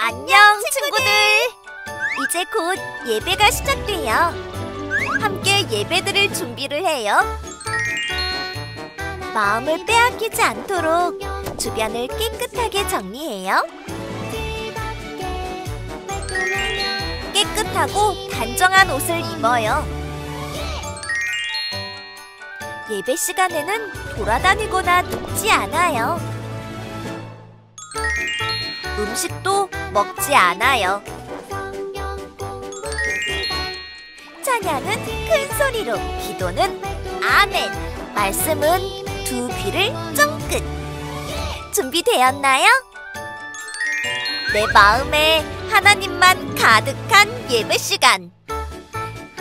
안녕, 친구들! 이제 곧 예배가 시작돼요. 함께 예배드릴 준비를 해요. 마음을 빼앗기지 않도록 주변을 깨끗하게 정리해요. 깨끗하고 단정한 옷을 입어요. 예배 시간에는 돌아다니거나 눕지 않아요. 음식도 먹지 않아요. 찬양은 큰 소리로, 기도는 아멘, 말씀은 두 귀를 쫑긋. 준비되었나요? 내 마음에 하나님만 가득한 예배 시간.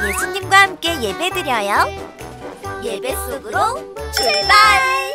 예수님과 함께 예배드려요. 예배 속으로 출발!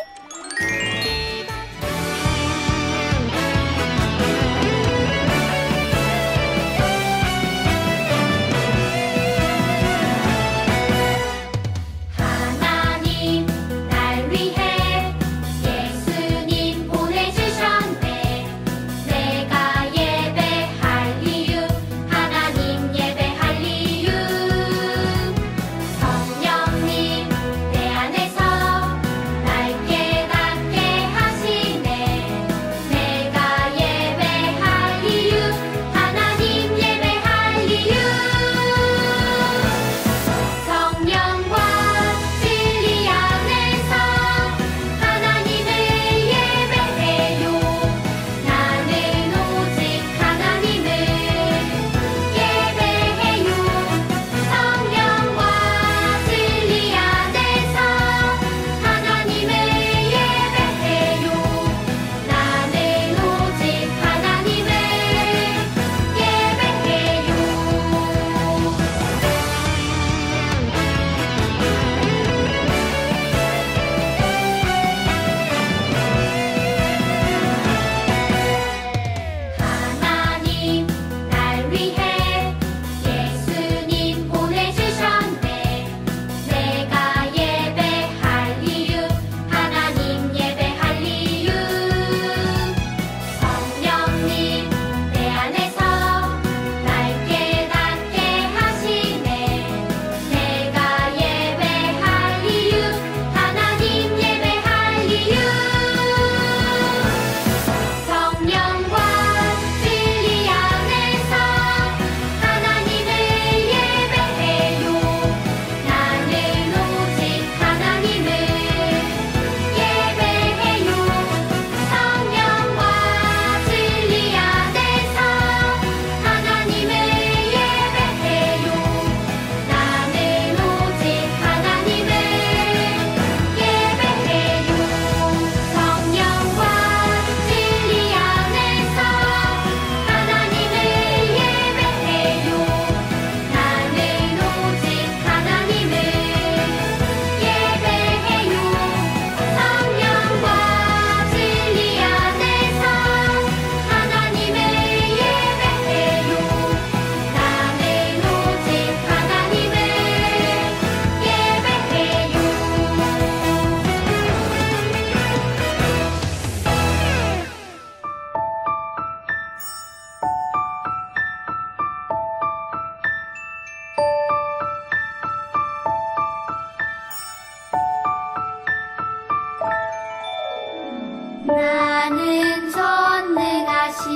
나는 전능하신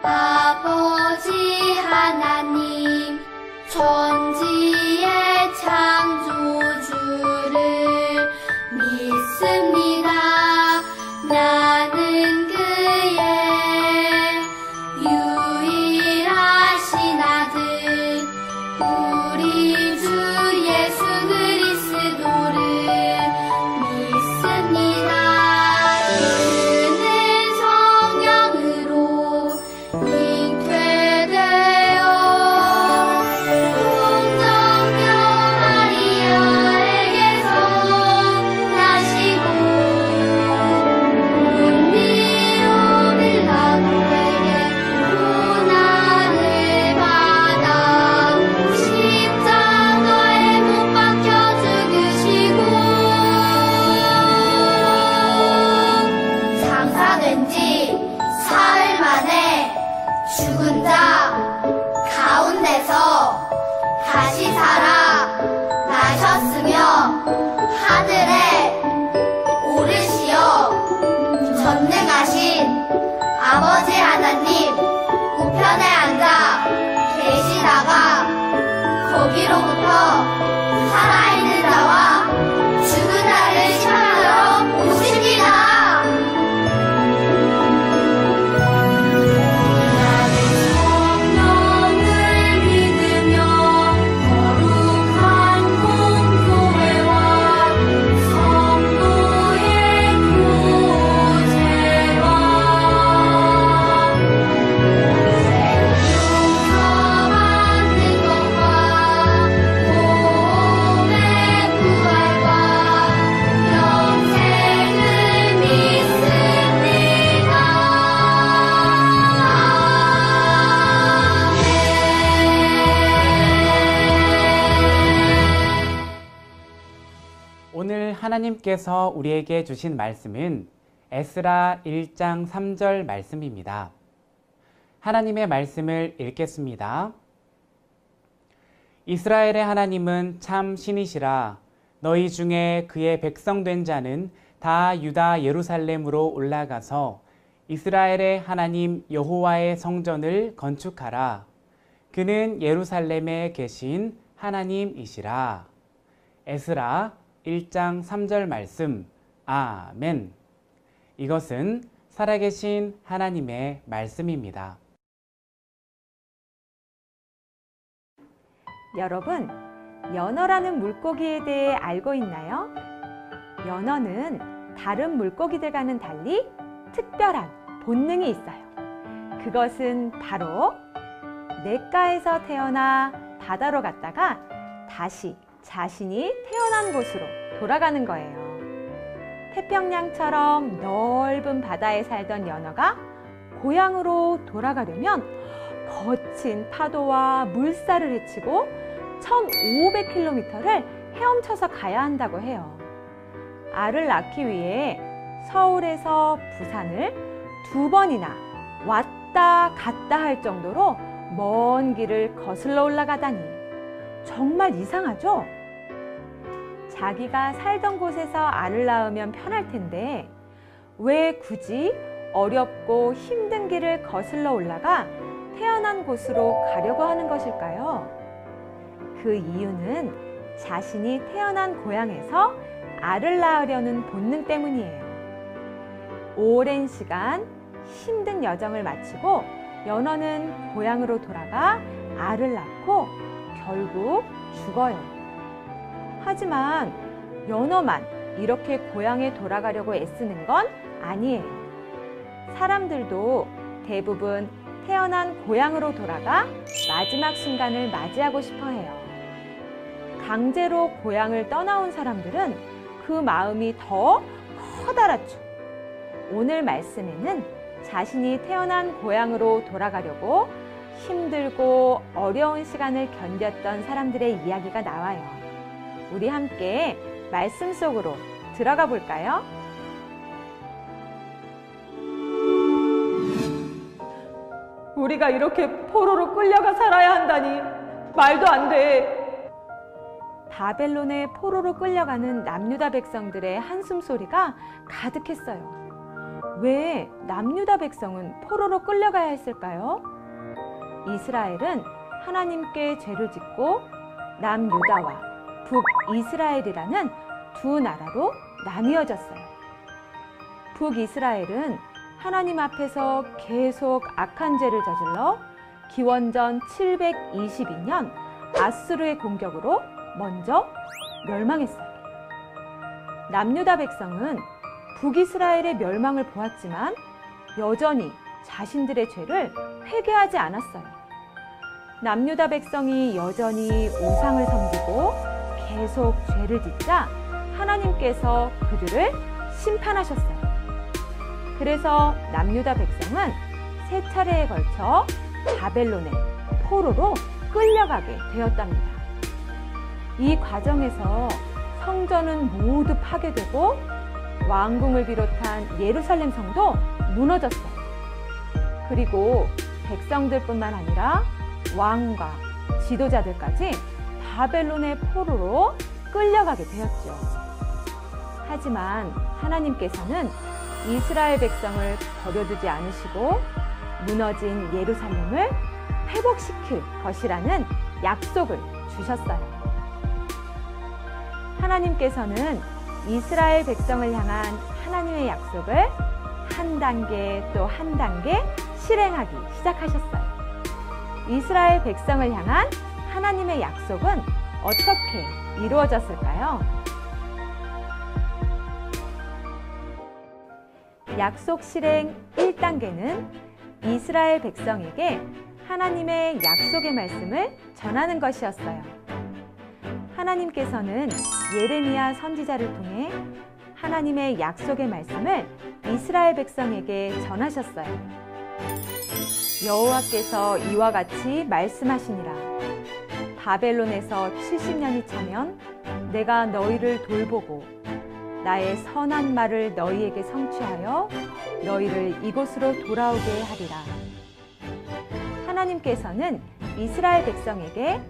아버지 하나님, 천지의 창조주를 믿습니다. 나는 그의 유일하신 아들, 우리 주 예수 그리스도를 믿습니다. 잉태되어 죽은 자 가운데서 다시 살아 나셨으며 하늘에 오르시어 전능하신 아버지 하나님 우편에 앉아 계시다가 거기로부터 살아있는 자와 죽은 자를 심판하러 오십니다. 오늘 하나님께서 우리에게 주신 말씀은 에스라 1장 3절 말씀입니다. 하나님의 말씀을 읽겠습니다. 이스라엘의 하나님은 참 신이시라. 너희 중에 그의 백성된 자는 다 유다 예루살렘으로 올라가서 이스라엘의 하나님 여호와의 성전을 건축하라. 그는 예루살렘에 계신 하나님이시라. 에스라 1장 3절 말씀. 아멘. 이것은 살아계신 하나님의 말씀입니다. 여러분, 연어라는 물고기에 대해 알고 있나요? 연어는 다른 물고기들과는 달리 특별한 본능이 있어요. 그것은 바로 냇가에서 태어나 바다로 갔다가 다시 자신이 태어난 곳으로 돌아가는 거예요. 태평양처럼 넓은 바다에 살던 연어가 고향으로 돌아가려면 거친 파도와 물살을 헤치고 1500km를 헤엄쳐서 가야 한다고 해요. 알을 낳기 위해 서울에서 부산을 2번이나 왔다 갔다 할 정도로 먼 길을 거슬러 올라가다니 정말 이상하죠? 자기가 살던 곳에서 알을 낳으면 편할 텐데 왜 굳이 어렵고 힘든 길을 거슬러 올라가 태어난 곳으로 가려고 하는 것일까요? 그 이유는 자신이 태어난 고향에서 알을 낳으려는 본능 때문이에요. 오랜 시간 힘든 여정을 마치고 연어는 고향으로 돌아가 알을 낳고 결국 죽어요. 하지만 연어만 이렇게 고향에 돌아가려고 애쓰는 건 아니에요. 사람들도 대부분 태어난 고향으로 돌아가 마지막 순간을 맞이하고 싶어 해요. 강제로 고향을 떠나온 사람들은 그 마음이 더 커다랗죠. 오늘 말씀에는 자신이 태어난 고향으로 돌아가려고 힘들고 어려운 시간을 견뎠던 사람들의 이야기가 나와요. 우리 함께 말씀 속으로 들어가 볼까요? 우리가 이렇게 포로로 끌려가 살아야 한다니 말도 안 돼. 바벨론의 포로로 끌려가는 남유다 백성들의 한숨 소리가 가득했어요. 왜 남유다 백성은 포로로 끌려가야 했을까요? 이스라엘은 하나님께 죄를 짓고 남유다와 북이스라엘이라는 두 나라로 나뉘어졌어요. 북이스라엘은 하나님 앞에서 계속 악한 죄를 저질러 기원전 722년 아수르의 공격으로 먼저 멸망했어요. 남유다 백성은 북이스라엘의 멸망을 보았지만 여전히 자신들의 죄를 회개하지 않았어요. 남유다 백성이 여전히 우상을 섬기고 계속 죄를 짓자 하나님께서 그들을 심판하셨어요. 그래서 남유다 백성은 세 차례에 걸쳐 바벨론의 포로로 끌려가게 되었답니다. 이 과정에서 성전은 모두 파괴되고 왕궁을 비롯한 예루살렘 성도 무너졌어요. 그리고 백성들뿐만 아니라 왕과 지도자들까지 바벨론의 포로로 끌려가게 되었죠. 하지만 하나님께서는 이스라엘 백성을 버려두지 않으시고 무너진 예루살렘을 회복시킬 것이라는 약속을 주셨어요. 하나님께서는 이스라엘 백성을 향한 하나님의 약속을 한 단계 또 한 단계 실행하기 시작하셨어요. 이스라엘 백성을 향한 하나님의 약속은 어떻게 이루어졌을까요? 약속 실행 1단계는 이스라엘 백성에게 하나님의 약속의 말씀을 전하는 것이었어요. 하나님께서는 예레미야 선지자를 통해 하나님의 약속의 말씀을 이스라엘 백성에게 전하셨어요. 여호와께서 이와 같이 말씀하시니라. 바벨론에서 70년이 차면 내가 너희를 돌보고 나의 선한 말을 너희에게 성취하여 너희를 이곳으로 돌아오게 하리라. 하나님께서는 이스라엘 백성에게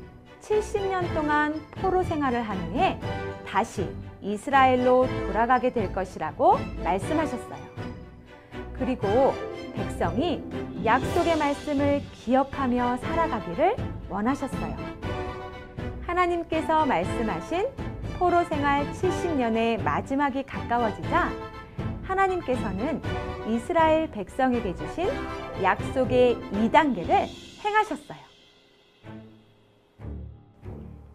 70년 동안 포로 생활을 한 후에 다시 이스라엘로 돌아가게 될 것이라고 말씀하셨어요. 그리고 백성이 약속의 말씀을 기억하며 살아가기를 원하셨어요. 하나님께서 말씀하신 포로 생활 70년의 마지막이 가까워지자 하나님께서는 이스라엘 백성에게 주신 약속의 2단계를 행하셨어요.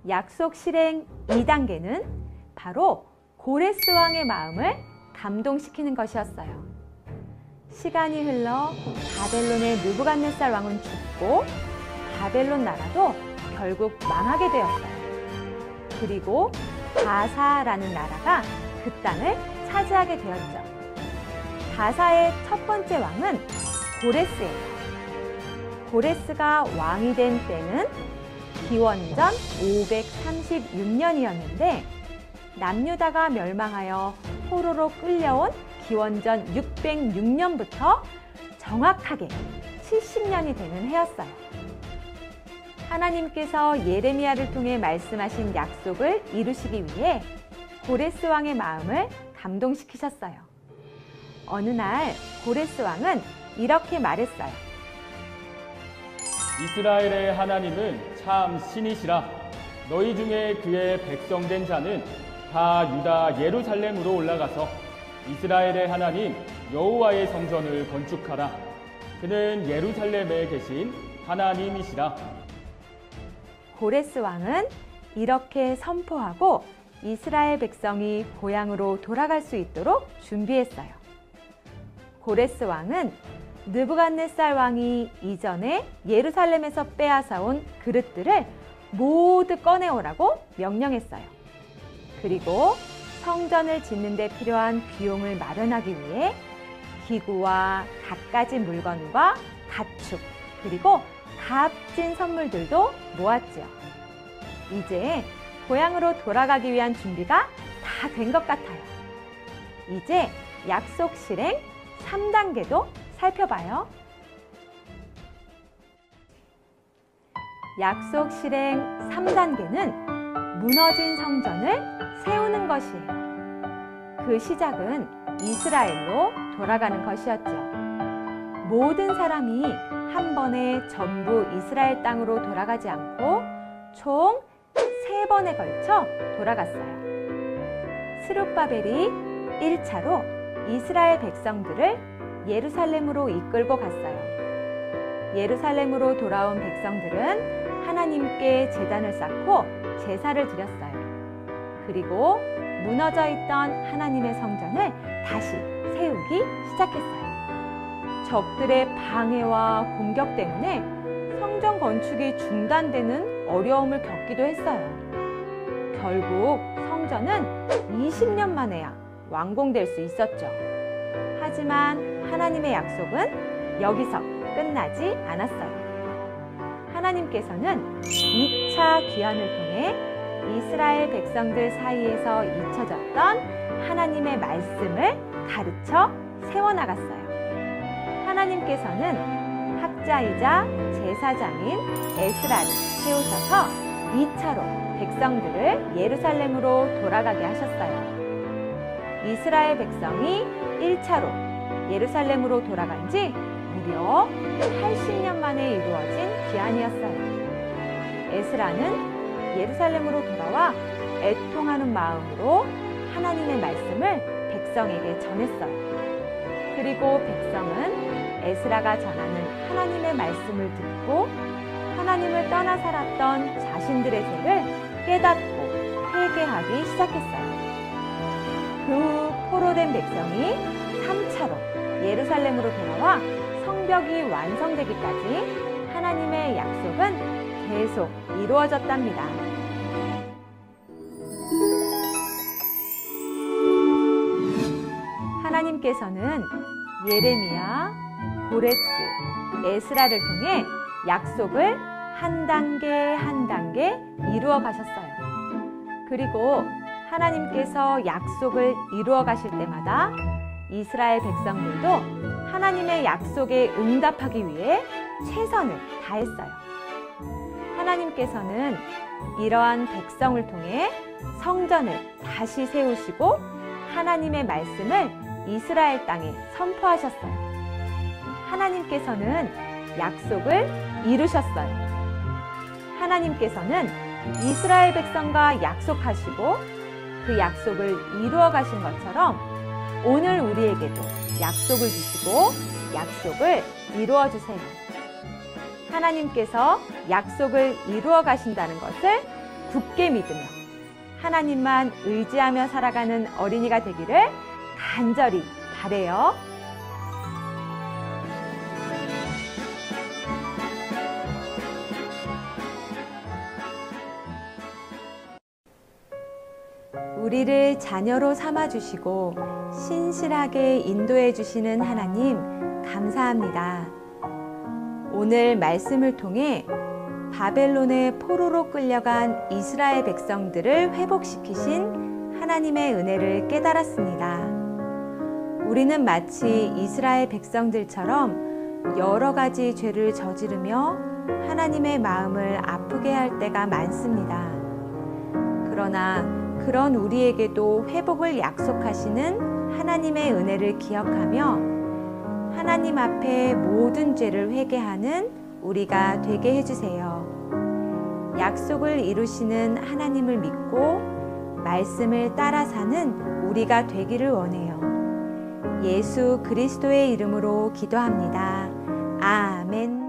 약속 실행 2단계는 바로 고레스 왕의 마음을 감동시키는 것이었어요. 시간이 흘러 바벨론의 느부갓네살 왕은 죽고 바벨론 나라도 결국 망하게 되었어요. 그리고 바사라는 나라가 그 땅을 차지하게 되었죠. 바사의 첫 번째 왕은 고레스예요. 고레스가 왕이 된 때는 기원전 536년이었는데 남유다가 멸망하여 포로로 끌려온 기원전 606년부터 정확하게 70년이 되는 해였어요. 하나님께서 예레미야를 통해 말씀하신 약속을 이루시기 위해 고레스 왕의 마음을 감동시키셨어요. 어느 날 고레스 왕은 이렇게 말했어요. 이스라엘의 하나님은 참 신이시라. 너희 중에 그의 백성된 자는 다 유다 예루살렘으로 올라가서 이스라엘의 하나님 여호와의 성전을 건축하라. 그는 예루살렘에 계신 하나님이시라. 고레스 왕은 이렇게 선포하고 이스라엘 백성이 고향으로 돌아갈 수 있도록 준비했어요. 고레스 왕은 느부갓네살 왕이 이전에 예루살렘에서 빼앗아온 그릇들을 모두 꺼내오라고 명령했어요. 그리고 성전을 짓는 데 필요한 비용을 마련하기 위해 기구와 갖가지 물건과 가축 그리고 값진 선물들도 모았지요. 이제 고향으로 돌아가기 위한 준비가 다 된 것 같아요. 이제 약속 실행 3단계도 살펴봐요. 약속 실행 3단계는 무너진 성전을 세우는 것이에요. 그 시작은 이스라엘로 돌아가는 것이었죠. 모든 사람이 한 번에 전부 이스라엘 땅으로 돌아가지 않고 총 3번에 걸쳐 돌아갔어요. 스룹바벨이 1차로 이스라엘 백성들을 예루살렘으로 이끌고 갔어요. 예루살렘으로 돌아온 백성들은 하나님께 제단을 쌓고 제사를 드렸어요. 그리고 무너져 있던 하나님의 성전을 다시 세우기 시작했어요. 적들의 방해와 공격 때문에 성전 건축이 중단되는 어려움을 겪기도 했어요. 결국 성전은 20년 만에야 완공될 수 있었죠. 하지만 하나님의 약속은 여기서 끝나지 않았어요. 하나님께서는 2차 귀환을 통해 이스라엘 백성들 사이에서 잊혀졌던 하나님의 말씀을 가르쳐 세워나갔어요. 하나님께서는 선지자이자 제사장인 에스라를 세우셔서 2차로 백성들을 예루살렘으로 돌아가게 하셨어요. 이스라엘 백성이 1차로 예루살렘으로 돌아간 지 무려 80년 만에 이루어진 귀환이었어요. 에스라는 예루살렘으로 돌아와 애통하는 마음으로 하나님의 말씀을 백성에게 전했어요. 그리고 백성은 에스라가 전하는 하나님의 말씀을 듣고 하나님을 떠나 살았던 자신들의 죄를 깨닫고 회개하기 시작했어요. 그 후 포로된 백성이 3차로 예루살렘으로 돌아와 성벽이 완성되기까지 하나님의 약속은 계속 이루어졌답니다. 하나님께서는 예레미야, 고레스, 에스라를 통해 약속을 한 단계 한 단계 이루어 가셨어요. 그리고 하나님께서 약속을 이루어 가실 때마다 이스라엘 백성들도 하나님의 약속에 응답하기 위해 최선을 다했어요. 하나님께서는 이러한 백성을 통해 성전을 다시 세우시고 하나님의 말씀을 이스라엘 땅에 선포하셨어요. 하나님께서는 약속을 이루셨어요. 하나님께서는 이스라엘 백성과 약속하시고 그 약속을 이루어 가신 것처럼 오늘 우리에게도 약속을 주시고 약속을 이루어 주세요. 하나님께서 약속을 이루어 가신다는 것을 굳게 믿으며 하나님만 의지하며 살아가는 어린이가 되기를 간절히 바라요. 우리를 자녀로 삼아주시고 신실하게 인도해 주시는 하나님 감사합니다. 오늘 말씀을 통해 바벨론의 포로로 끌려간 이스라엘 백성들을 회복시키신 하나님의 은혜를 깨달았습니다. 우리는 마치 이스라엘 백성들처럼 여러 가지 죄를 저지르며 하나님의 마음을 아프게 할 때가 많습니다. 그러나 그런 우리에게도 회복을 약속하시는 하나님의 은혜를 기억하며 하나님 앞에 모든 죄를 회개하는 우리가 되게 해주세요. 약속을 이루시는 하나님을 믿고 말씀을 따라 사는 우리가 되기를 원해요. 예수 그리스도의 이름으로 기도합니다. 아멘.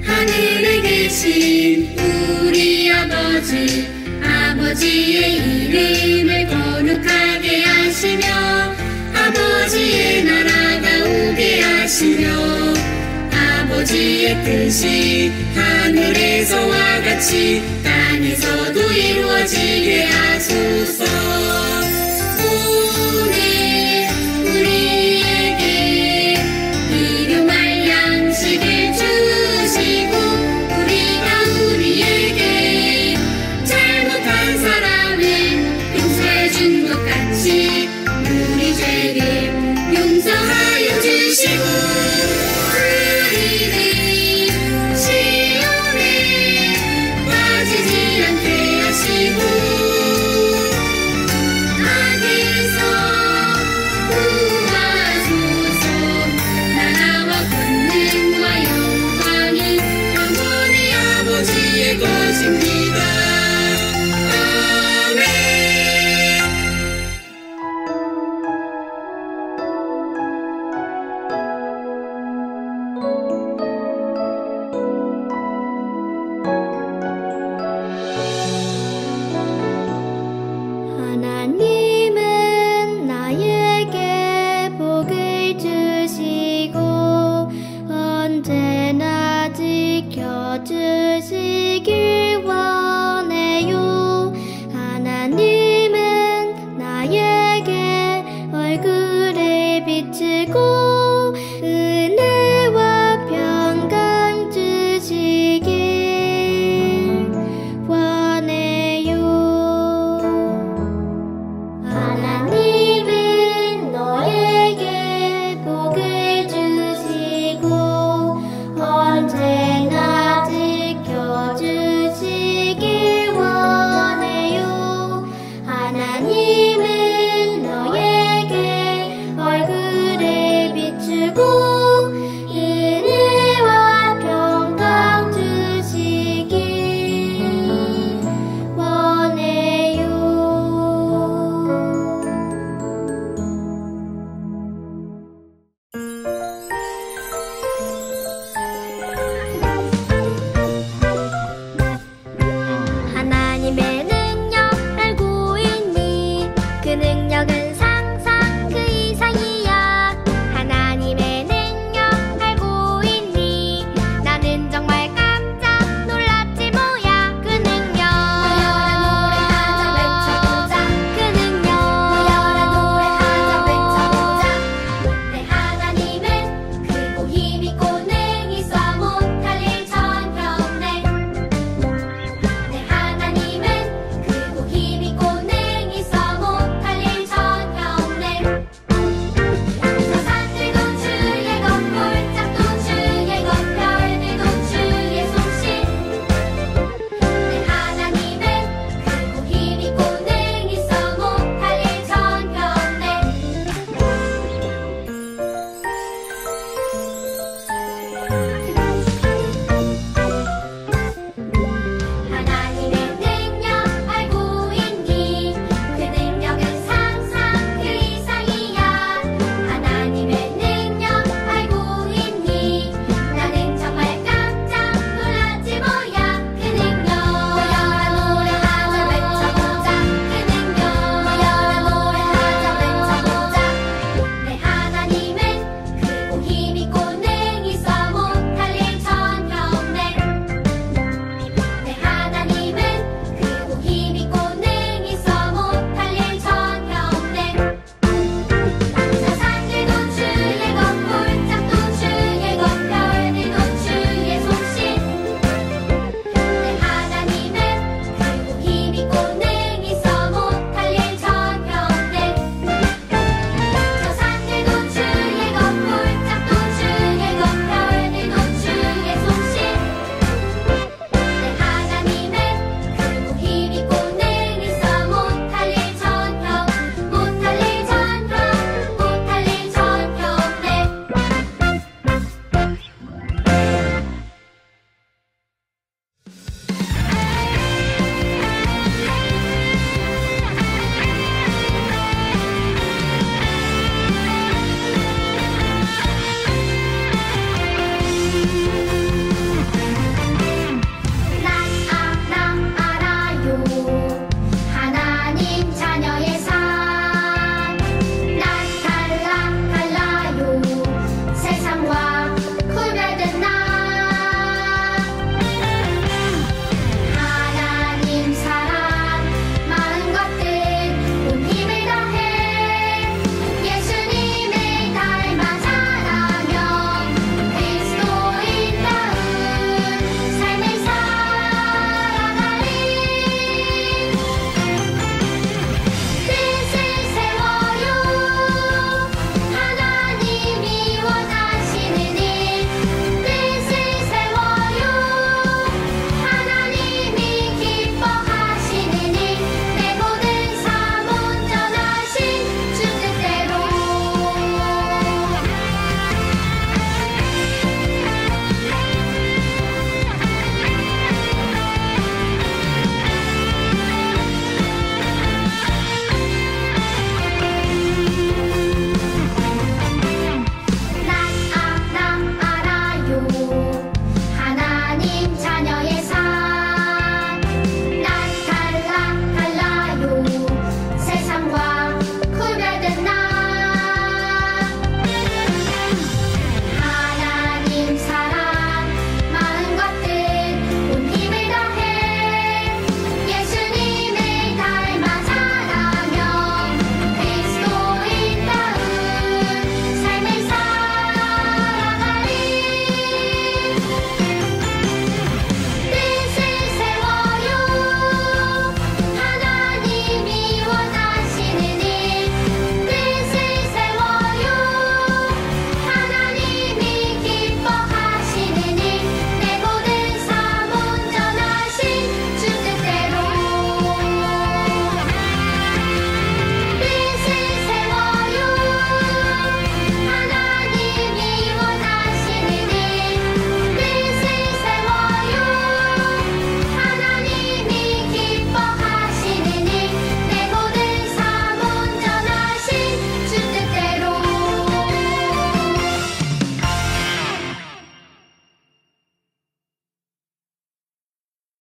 하늘에 계신 우리 아버지의 이름을 거룩하게 하시며 아버지의 나라가 오게 하시며 아버지의 뜻이 하늘에서와 같이 땅에서도 이루어지게 하소서. 오늘 우리에게 일용할 양식을 주시고 우리가 우리에게 잘못한 사람을 용서해 준 것 같이 우리 죄를 용서하여 주시고